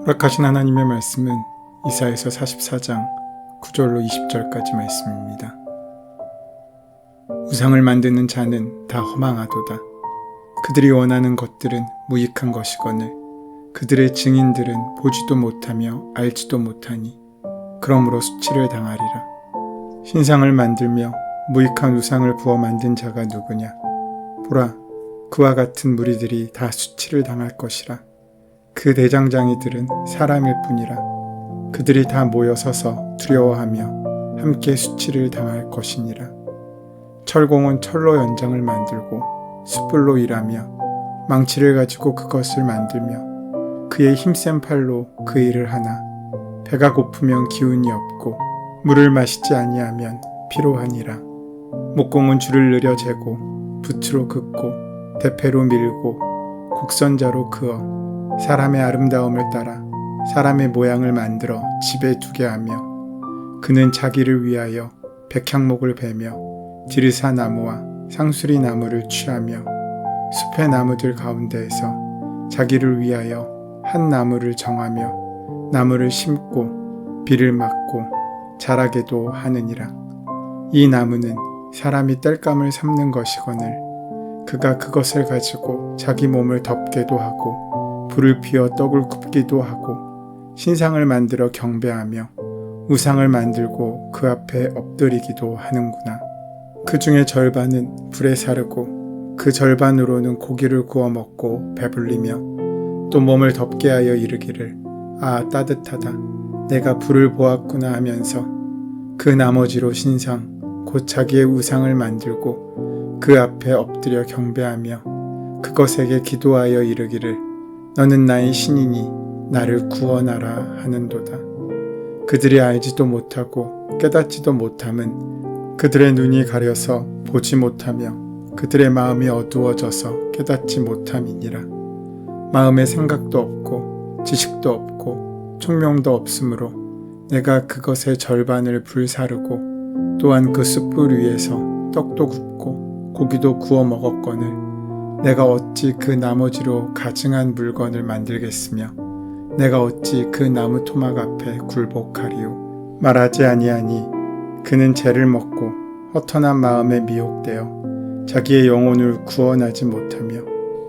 허락하신 하나님의 말씀은 이사야서 44장 9절로 20절까지 말씀입니다. 우상을 만드는 자는 다 허망하도다. 그들이 원하는 것들은 무익한 것이거늘 그들의 증인들은 보지도 못하며 알지도 못하니 그러므로 수치를 당하리라. 신상을 만들며 무익한 우상을 부어 만든 자가 누구냐? 보라, 그와 같은 무리들이 다 수치를 당할 것이라. 그 대장장이들은 사람일 뿐이라. 그들이 다 모여 서서 두려워하며 함께 수치를 당할 것이니라. 철공은 철로 연장을 만들고 숯불로 일하며 망치를 가지고 그것을 만들며 그의 힘센 팔로 그 일을 하나 배가 고프면 기운이 없고 물을 마시지 아니하면 피로하니라. 목공은 줄을 느려 재고 붓으로 긋고 대패로 밀고 곡선자로 그어 사람의 아름다움을 따라 사람의 모양을 만들어 집에 두게 하며 그는 자기를 위하여 백향목을 베며 디르사 나무와 상수리 나무를 취하며 숲의 나무들 가운데에서 자기를 위하여 한 나무를 정하며 나무를 심고 비를 맞고 자라게도 하느니라. 이 나무는 사람이 땔감을 삼는 것이거늘 그가 그것을 가지고 자기 몸을 덮게도 하고 불을 피워 떡을 굽기도 하고 신상을 만들어 경배하며 우상을 만들고 그 앞에 엎드리기도 하는구나. 그 중에 절반은 불에 사르고 그 절반으로는 고기를 구워 먹고 배불리며 또 몸을 덮게 하여 이르기를 아 따뜻하다 내가 불을 보았구나 하면서 그 나머지로 신상 곧 자기의 우상을 만들고 그 앞에 엎드려 경배하며 그것에게 기도하여 이르기를 너는 나의 신이니 나를 구원하라 하는도다. 그들이 알지도 못하고 깨닫지도 못함은 그들의 눈이 가려서 보지 못하며 그들의 마음이 어두워져서 깨닫지 못함이니라. 마음에 생각도 없고 지식도 없고 총명도 없으므로 내가 그것의 절반을 불사르고 또한 그 숯불 위에서 떡도 굽고 고기도 구워 먹었거늘 내가 어찌 그 나머지로 가증한 물건을 만들겠으며 내가 어찌 그 나무 토막 앞에 굴복하리요. 말하지 아니하니 그는 죄를 먹고 허탄한 마음에 미혹되어 자기의 영혼을 구원하지 못하며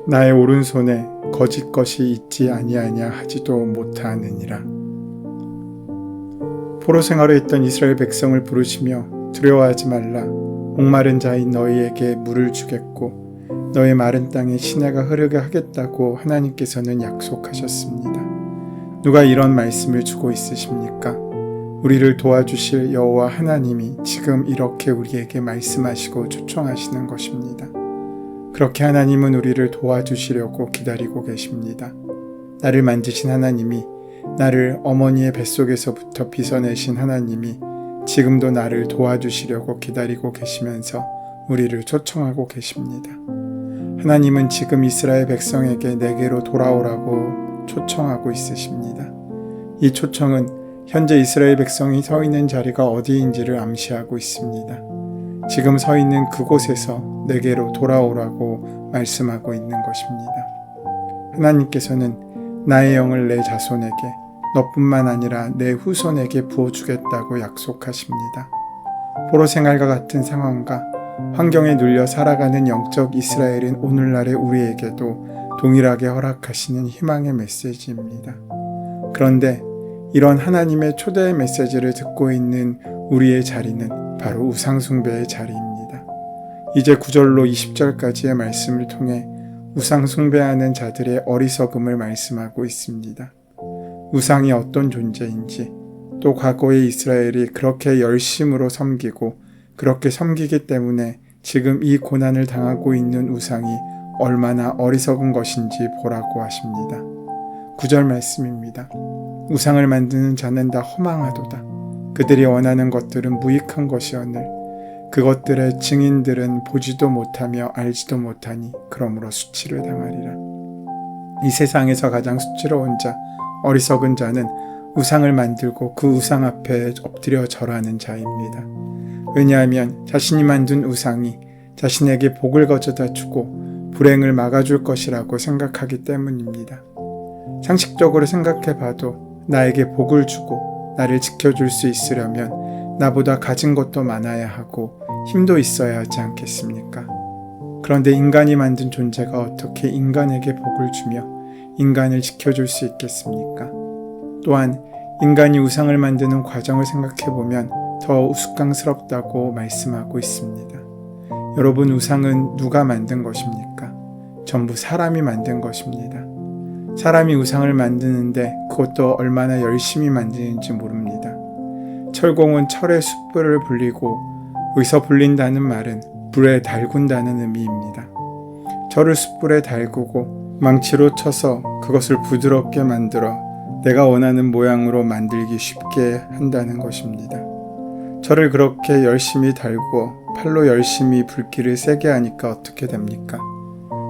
나의 오른손에 거짓 것이 있지 아니하냐 하지도 못하느니라. 포로 생활에 있던 이스라엘 백성을 부르시며 두려워하지 말라. 목마른 자인 너희에게 물을 주겠고 너의 마른 땅에 시내가 흐르게 하겠다고 하나님께서는 약속하셨습니다. 누가 이런 말씀을 주고 있으십니까? 우리를 도와주실 여호와 하나님이 지금 이렇게 우리에게 말씀하시고 초청하시는 것입니다. 그렇게 하나님은 우리를 도와주시려고 기다리고 계십니다. 나를 만드신 하나님이, 나를 어머니의 뱃속에서부터 빚어내신 하나님이 지금도 나를 도와주시려고 기다리고 계시면서 우리를 초청하고 계십니다. 하나님은 지금 이스라엘 백성에게 내게로 돌아오라고 초청하고 있으십니다. 이 초청은 현재 이스라엘 백성이 서 있는 자리가 어디인지를 암시하고 있습니다. 지금 서 있는 그곳에서 내게로 돌아오라고 말씀하고 있는 것입니다. 하나님께서는 나의 영을 내 자손에게 너뿐만 아니라 내 후손에게 부어주겠다고 약속하십니다. 포로 생활과 같은 상황과 환경에 눌려 살아가는 영적 이스라엘인 오늘날의 우리에게도 동일하게 허락하시는 희망의 메시지입니다. 그런데 이런 하나님의 초대의 메시지를 듣고 있는 우리의 자리는 바로 우상숭배의 자리입니다. 이제 9절로 20절까지의 말씀을 통해 우상숭배하는 자들의 어리석음을 말씀하고 있습니다. 우상이 어떤 존재인지, 또 과거의 이스라엘이 그렇게 열심으로 섬기고 그렇게 섬기기 때문에 지금 이 고난을 당하고 있는 우상이 얼마나 어리석은 것인지 보라고 하십니다. 9절 말씀입니다. 우상을 만드는 자는 다 허망하도다. 그들이 원하는 것들은 무익한 것이오늘 그것들의 증인들은 보지도 못하며 알지도 못하니 그러므로 수치를 당하리라. 이 세상에서 가장 수치로운 자, 어리석은 자는 우상을 만들고 그 우상 앞에 엎드려 절하는 자입니다. 왜냐하면 자신이 만든 우상이 자신에게 복을 가져다 주고 불행을 막아줄 것이라고 생각하기 때문입니다. 상식적으로 생각해 봐도 나에게 복을 주고 나를 지켜줄 수 있으려면 나보다 가진 것도 많아야 하고 힘도 있어야 하지 않겠습니까? 그런데 인간이 만든 존재가 어떻게 인간에게 복을 주며 인간을 지켜줄 수 있겠습니까? 또한 인간이 우상을 만드는 과정을 생각해보면 더 우스꽝스럽다고 말씀하고 있습니다. 여러분, 우상은 누가 만든 것입니까? 전부 사람이 만든 것입니다. 사람이 우상을 만드는데 그것도 얼마나 열심히 만드는지 모릅니다. 철공은 철의 숯불을 불리고, 여기서 불린다는 말은 불에 달군다는 의미입니다. 철을 숯불에 달구고 망치로 쳐서 그것을 부드럽게 만들어 내가 원하는 모양으로 만들기 쉽게 한다는 것입니다. 철을 그렇게 열심히 달고 팔로 열심히 불길을 세게 하니까 어떻게 됩니까?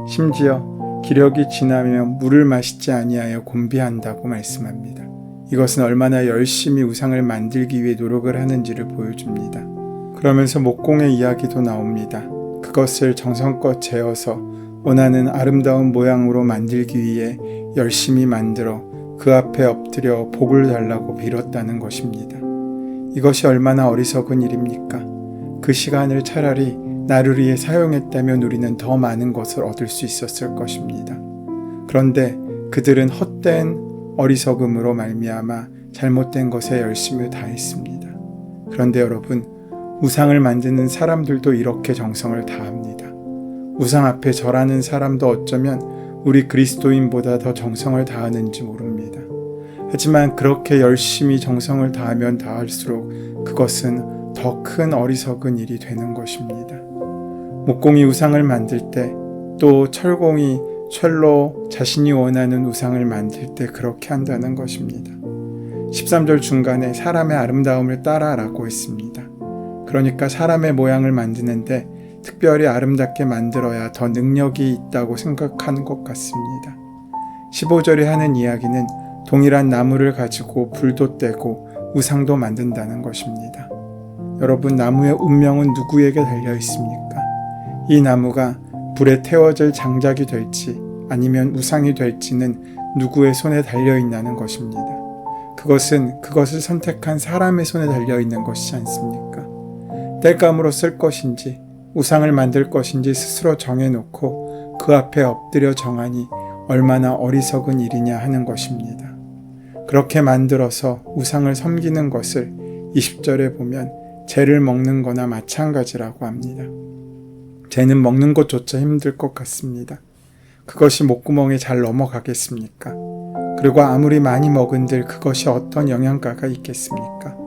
심지어 기력이 지나면 물을 마시지 아니하여 곤비한다고 말씀합니다. 이것은 얼마나 열심히 우상을 만들기 위해 노력을 하는지를 보여줍니다. 그러면서 목공의 이야기도 나옵니다. 그것을 정성껏 재어서 원하는 아름다운 모양으로 만들기 위해 열심히 만들어 그 앞에 엎드려 복을 달라고 빌었다는 것입니다. 이것이 얼마나 어리석은 일입니까? 그 시간을 차라리 나를 위해 사용했다면 우리는 더 많은 것을 얻을 수 있었을 것입니다. 그런데 그들은 헛된 어리석음으로 말미암아 잘못된 것에 열심을 다했습니다. 그런데 여러분, 우상을 만드는 사람들도 이렇게 정성을 다합니다. 우상 앞에 절하는 사람도 어쩌면 우리 그리스도인보다 더 정성을 다하는지 모릅니다. 하지만 그렇게 열심히 정성을 다하면 다할수록 그것은 더 큰 어리석은 일이 되는 것입니다. 목공이 우상을 만들 때, 또 철공이 철로 자신이 원하는 우상을 만들 때 그렇게 한다는 것입니다. 13절 중간에 사람의 아름다움을 따라라고 했습니다. 그러니까 사람의 모양을 만드는데 특별히 아름답게 만들어야 더 능력이 있다고 생각하는 것 같습니다. 15절에 하는 이야기는 동일한 나무를 가지고 불도 떼고 우상도 만든다는 것입니다. 여러분, 나무의 운명은 누구에게 달려 있습니까? 이 나무가 불에 태워질 장작이 될지 아니면 우상이 될지는 누구의 손에 달려 있다는 것입니다. 그것은 그것을 선택한 사람의 손에 달려 있는 것이지 않습니까? 땔감으로 쓸 것인지 우상을 만들 것인지 스스로 정해놓고 그 앞에 엎드려 정하니 얼마나 어리석은 일이냐 하는 것입니다. 그렇게 만들어서 우상을 섬기는 것을 20절에 보면 재를 먹는 거나 마찬가지라고 합니다. 재는 먹는 것조차 힘들 것 같습니다. 그것이 목구멍에 잘 넘어가겠습니까? 그리고 아무리 많이 먹은들 그것이 어떤 영양가가 있겠습니까?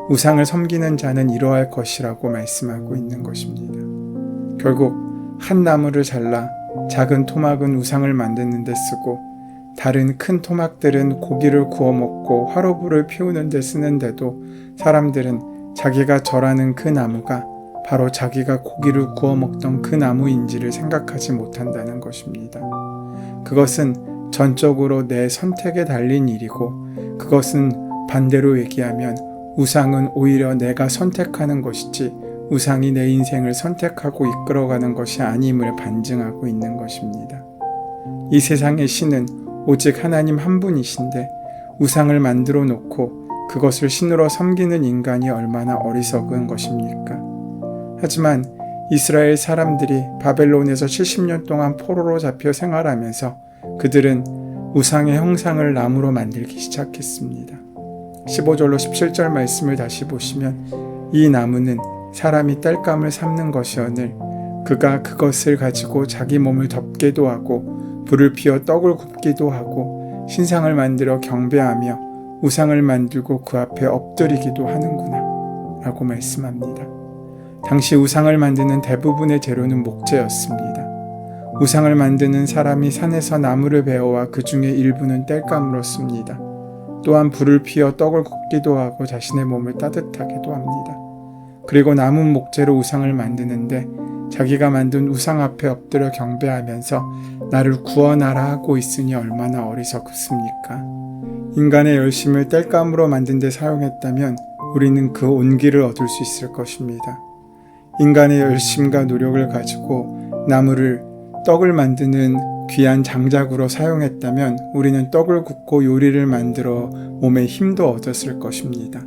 우상을 섬기는 자는 이러할 것이라고 말씀하고 있는 것입니다. 결국 한 나무를 잘라 작은 토막은 우상을 만드는 데 쓰고 다른 큰 토막들은 고기를 구워 먹고 화로불을 피우는 데 쓰는데도 사람들은 자기가 절하는 그 나무가 바로 자기가 고기를 구워 먹던 그 나무인지를 생각하지 못한다는 것입니다. 그것은 전적으로 내 선택에 달린 일이고, 그것은 반대로 얘기하면 우상은 오히려 내가 선택하는 것이지 우상이 내 인생을 선택하고 이끌어가는 것이 아님을 반증하고 있는 것입니다. 이 세상의 신은 오직 하나님 한 분이신데 우상을 만들어 놓고 그것을 신으로 섬기는 인간이 얼마나 어리석은 것입니까? 하지만 이스라엘 사람들이 바벨론에서 70년 동안 포로로 잡혀 생활하면서 그들은 우상의 형상을 나무로 만들기 시작했습니다. 15절로 17절 말씀을 다시 보시면 이 나무는 사람이 땔감을 삶는 것이오늘 그가 그것을 가지고 자기 몸을 덮기도 하고 불을 피워 떡을 굽기도 하고 신상을 만들어 경배하며 우상을 만들고 그 앞에 엎드리기도 하는구나 라고 말씀합니다. 당시 우상을 만드는 대부분의 재료는 목재였습니다. 우상을 만드는 사람이 산에서 나무를 베어와 그 중에 일부는 땔감으로 씁니다. 또한 불을 피워 떡을 굽기도 하고 자신의 몸을 따뜻하게도 합니다. 그리고 남은 목재로 우상을 만드는데 자기가 만든 우상 앞에 엎드려 경배하면서 나를 구원하라 하고 있으니 얼마나 어리석습니까? 인간의 열심을 땔감으로 만든 데 사용했다면 우리는 그 온기를 얻을 수 있을 것입니다. 인간의 열심과 노력을 가지고 나무를 떡을 만드는 귀한 장작으로 사용했다면 우리는 떡을 굽고 요리를 만들어 몸에 힘도 얻었을 것입니다.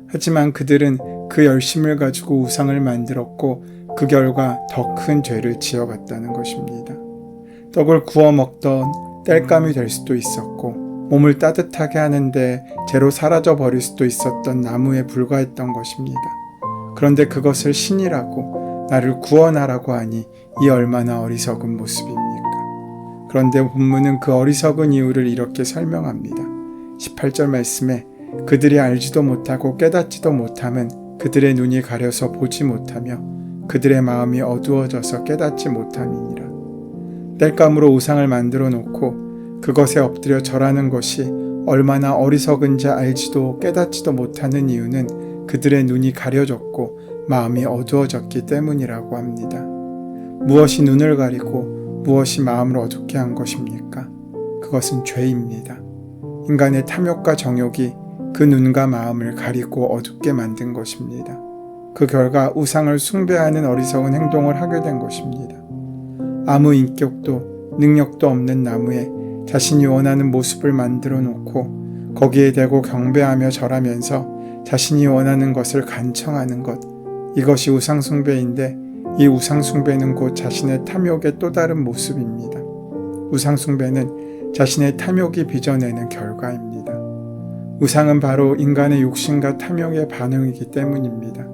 하지만 그들은 그 열심을 가지고 우상을 만들었고 그 결과 더 큰 죄를 지어갔다는 것입니다. 떡을 구워 먹던 땔감이 될 수도 있었고 몸을 따뜻하게 하는데 재로 사라져 버릴 수도 있었던 나무에 불과했던 것입니다. 그런데 그것을 신이라고 나를 구원하라고 하니 이 얼마나 어리석은 모습입니까? 그런데 본문은 그 어리석은 이유를 이렇게 설명합니다. 18절 말씀에 그들이 알지도 못하고 깨닫지도 못함은 그들의 눈이 가려서 보지 못하며 그들의 마음이 어두워져서 깨닫지 못함이니라. 땔감으로 우상을 만들어 놓고 그것에 엎드려 절하는 것이 얼마나 어리석은지 알지도 깨닫지도 못하는 이유는 그들의 눈이 가려졌고 마음이 어두워졌기 때문이라고 합니다. 무엇이 눈을 가리고 무엇이 마음을 어둡게 한 것입니까? 그것은 죄입니다. 인간의 탐욕과 정욕이 그 눈과 마음을 가리고 어둡게 만든 것입니다. 그 결과 우상을 숭배하는 어리석은 행동을 하게 된 것입니다. 아무 인격도 능력도 없는 나무에 자신이 원하는 모습을 만들어 놓고 거기에 대고 경배하며 절하면서 자신이 원하는 것을 간청하는 것, 이것이 우상숭배인데 이 우상숭배는 곧 자신의 탐욕의 또 다른 모습입니다. 우상숭배는 자신의 탐욕이 빚어내는 결과입니다. 우상은 바로 인간의 욕심과 탐욕의 반응이기 때문입니다.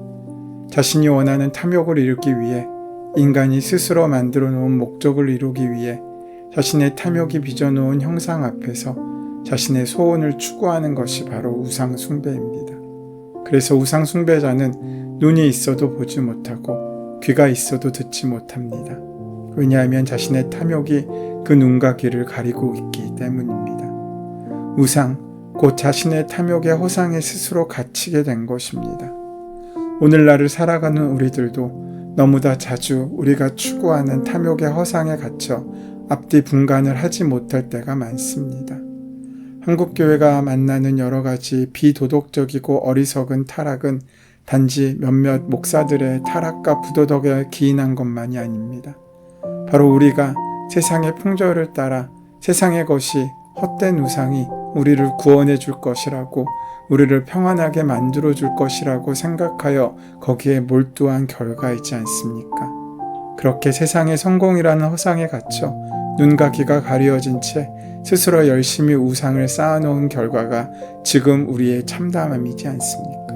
자신이 원하는 탐욕을 이루기 위해 인간이 스스로 만들어 놓은 목적을 이루기 위해 자신의 탐욕이 빚어놓은 형상 앞에서 자신의 소원을 추구하는 것이 바로 우상숭배입니다. 그래서 우상숭배자는 눈이 있어도 보지 못하고 귀가 있어도 듣지 못합니다. 왜냐하면 자신의 탐욕이 그 눈과 귀를 가리고 있기 때문입니다. 우상, 곧 자신의 탐욕의 허상에 스스로 갇히게 된 것입니다. 오늘날을 살아가는 우리들도 너무나 자주 우리가 추구하는 탐욕의 허상에 갇혀 앞뒤 분간을 하지 못할 때가 많습니다. 한국교회가 만나는 여러 가지 비도덕적이고 어리석은 타락은 단지 몇몇 목사들의 타락과 부도덕에 기인한 것만이 아닙니다. 바로 우리가 세상의 풍조를 따라 세상의 것이 헛된 우상이 우리를 구원해 줄 것이라고 우리를 평안하게 만들어 줄 것이라고 생각하여 거기에 몰두한 결과이지 않습니까? 그렇게 세상의 성공이라는 허상에 갇혀 눈과 귀가 가리어진 채 스스로 열심히 우상을 쌓아놓은 결과가 지금 우리의 참담함이지 않습니까?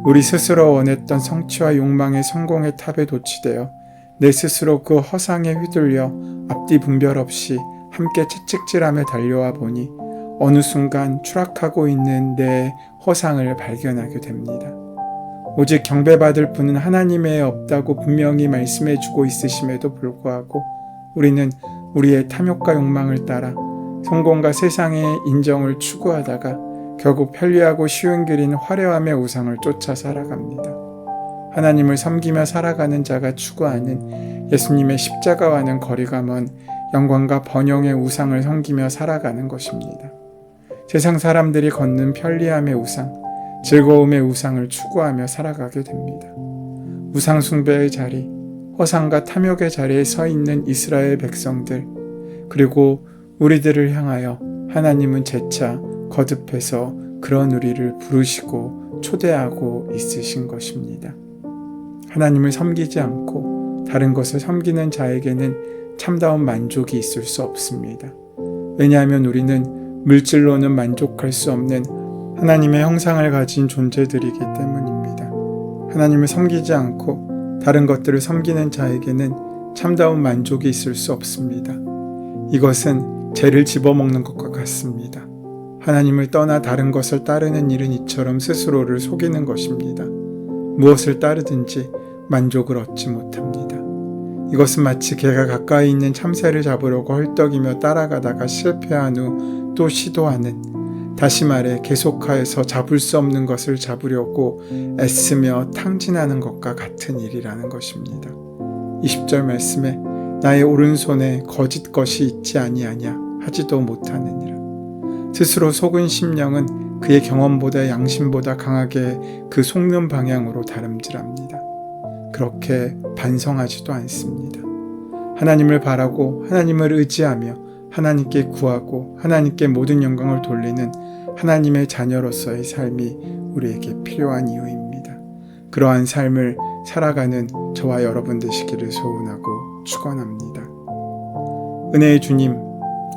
우리 스스로 원했던 성취와 욕망의 성공의 탑에 도취되어 내 스스로 그 허상에 휘둘려 앞뒤 분별 없이 함께 채찍질하며 달려와 보니 어느 순간 추락하고 있는 내 허상을 발견하게 됩니다. 오직 경배받을 분은 하나님에 없다고 분명히 말씀해주고 있으심에도 불구하고 우리는 우리의 탐욕과 욕망을 따라 성공과 세상의 인정을 추구하다가 결국 편리하고 쉬운 길인 화려함의 우상을 쫓아 살아갑니다. 하나님을 섬기며 살아가는 자가 추구하는 예수님의 십자가와는 거리가 먼 영광과 번영의 우상을 섬기며 살아가는 것입니다. 세상 사람들이 걷는 편리함의 우상, 즐거움의 우상을 추구하며 살아가게 됩니다. 우상 숭배의 자리, 허상과 탐욕의 자리에 서 있는 이스라엘 백성들, 그리고 우리들을 향하여 하나님은 재차 거듭해서 그런 우리를 부르시고 초대하고 있으신 것입니다. 하나님을 섬기지 않고 다른 것을 섬기는 자에게는 참다운 만족이 있을 수 없습니다. 왜냐하면 우리는 물질로는 만족할 수 없는 하나님의 형상을 가진 존재들이기 때문입니다. 하나님을 섬기지 않고 다른 것들을 섬기는 자에게는 참다운 만족이 있을 수 없습니다. 이것은 죄를 집어먹는 것과 같습니다. 하나님을 떠나 다른 것을 따르는 일은 이처럼 스스로를 속이는 것입니다. 무엇을 따르든지 만족을 얻지 못합니다. 이것은 마치 개가 가까이 있는 참새를 잡으려고 헐떡이며 따라가다가 실패한 후 또 시도하는, 다시 말해 계속하여서 잡을 수 없는 것을 잡으려고 애쓰며 탕진하는 것과 같은 일이라는 것입니다. 20절 말씀에 나의 오른손에 거짓 것이 있지 아니하냐 하지도 못하느니라. 스스로 속은 심령은 그의 경험보다 양심보다 강하게 그 속는 방향으로 다름질합니다. 그렇게 반성하지도 않습니다. 하나님을 바라고 하나님을 의지하며 하나님께 구하고 하나님께 모든 영광을 돌리는 하나님의 자녀로서의 삶이 우리에게 필요한 이유입니다. 그러한 삶을 살아가는 저와 여러분 되시기를 소원하고 축원합니다. 은혜의 주님,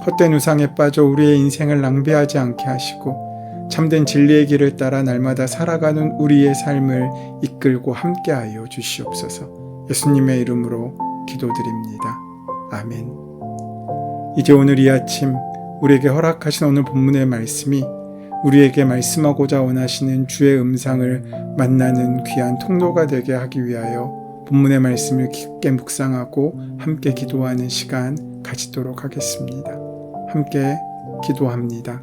헛된 우상에 빠져 우리의 인생을 낭비하지 않게 하시고 참된 진리의 길을 따라 날마다 살아가는 우리의 삶을 이끌고 함께하여 주시옵소서. 예수님의 이름으로 기도드립니다. 아멘. 이제 오늘 이 아침 우리에게 허락하신 오늘 본문의 말씀이 우리에게 말씀하고자 원하시는 주의 음성을 만나는 귀한 통로가 되게 하기 위하여 본문의 말씀을 깊게 묵상하고 함께 기도하는 시간 가지도록 하겠습니다. 함께 기도합니다.